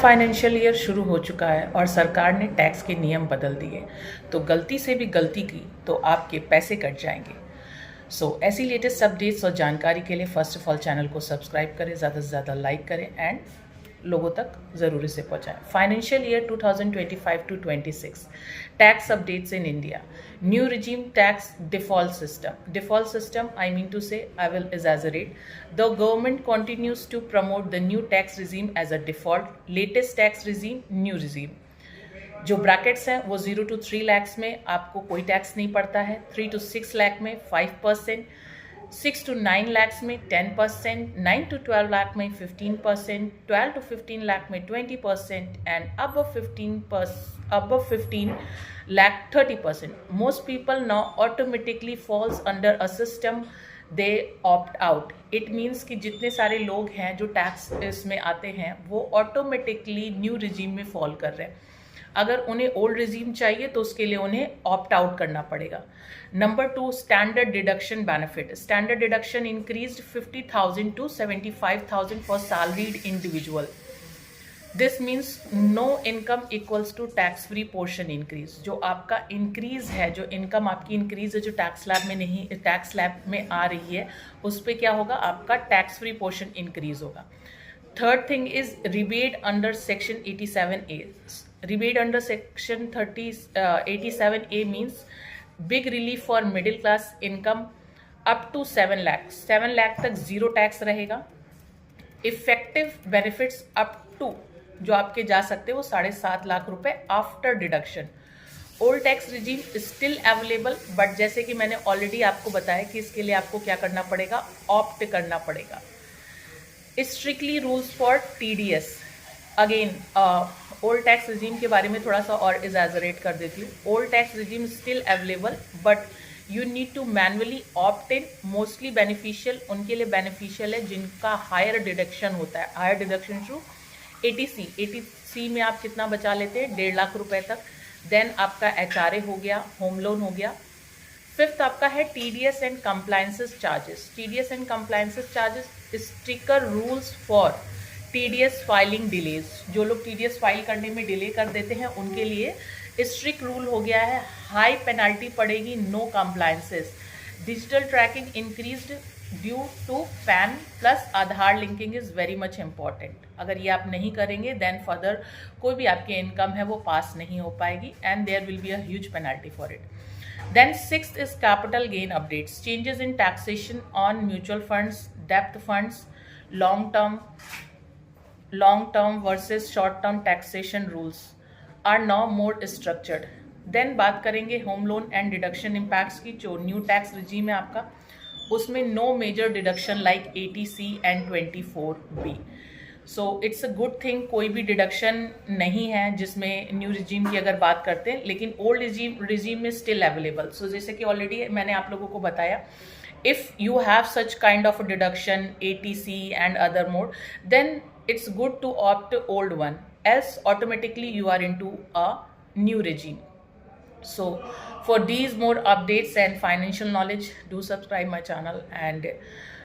Financial year शुरू हो चुका है और सरकार ने टैक्स के नियम बदल दिए, तो गलती से भी गलती की तो आपके पैसे कट जाएंगे। ऐसी लेटेस्ट अपडेट्स और जानकारी के लिए फर्स्ट ऑफ ऑल चैनल को सब्सक्राइब करें, ज़्यादा से ज़्यादा लाइक करें एंड लोगों तक ज़रूरी से पहुंचाएं। Financial year 2025 to 26 tax updates in India. New regime tax default system, I mean to say, I will exaggerate. The government continues to promote the new tax regime as a default. Latest tax regime, new regime. जो brackets हैं वो 0 to 3 lakhs में आपको कोई tax नहीं पड़ता है, 3 to 6 lakh में 5%, 6 to 9 lakhs में 10%, 9 to 12 lakh में 15%, 12 to 15 lakh में 20% and above 15 lakh 30%. Most people now automatically falls under a system they opt out. It means कि जितने सारे लोग हैं जो टैक्स इसमें आते हैं वो ऑटोमेटिकली न्यू रिजीम में फॉल कर रहे हैं। अगर उन्हें ओल्ड रिजीम चाहिए तो उसके लिए उन्हें ऑप्ट आउट करना पड़ेगा। Number 2, standard deduction benefit. Standard deduction increased 50,000 to 75,000 for salaried individual. This means no income equals to tax free portion increase. जो आपका इंक्रीज है, जो इनकम आपकी इंक्रीज है जो टैक्स स्लैब में आ रही है, उस पर क्या होगा, आपका टैक्स फ्री पोर्शन इंक्रीज होगा। Third thing is rebate under section 87A. Rebate under section 87A means big relief for middle class income up to 7 lakh. 7 lakh तक जीरो टैक्स रहेगा। इफेक्टिव बेनिफिट्स अप टू जो आपके जा सकते हैं वो 7.5 लाख रुपए after deduction. Old tax regime still available, but जैसे कि मैंने ऑलरेडी आपको बताया कि इसके लिए आपको क्या करना पड़ेगा, ऑप्ट करना पड़ेगा। Strictly rules for TDS। Again old tax regime के बारे में थोड़ा सा और एग्जैजरेट कर देती हूँ। Old tax regime still available but you need to manually opt in. Mostly beneficial उनके लिए बेनिफिशियल है जिनका हायर डिडक्शन होता है। हायर डिडक्शन थ्रू ATC में आप कितना बचा लेते हैं, 1.5 लाख रुपए तक। देन आपका HRA हो गया, होम लोन हो गया। फिफ्थ आपका है TDS and compliances charges. TDS and compliances charges, stricter rules for TDS filing delays. जो लोग TDS फाइल करने में डिले कर देते हैं उनके लिए स्ट्रिक्ट रूल हो गया है, हाई पेनल्टी पड़ेगी, no compliances. Digital tracking increased due to PAN plus Aadhaar linking is very much important. अगर ये आप नहीं करेंगे देन फर्दर कोई भी आपकी इनकम है वो पास नहीं हो पाएगी and there will be a huge penalty for it. Then sixth is capital gain updates. Changes in taxation on mutual funds, debt funds, long term versus short term taxation rules are now more structured. Then बात करेंगे home loan and deduction impacts की। जो new tax regime है आपका उसमें no major deduction like ATC and 24B. So it's a good thing, कोई भी deduction नहीं है जिसमें न्यू रिजीम की अगर बात करते हैं, लेकिन ओल्ड रिजीम में स्टिल अवेलेबल। सो जैसे कि ऑलरेडी मैंने आप लोगों को बताया, if you have such kind of a deduction, ATC and other mode, then it's good to opt old one, else automatically you are into a new regime. So for these more updates and financial knowledge, do subscribe my channel and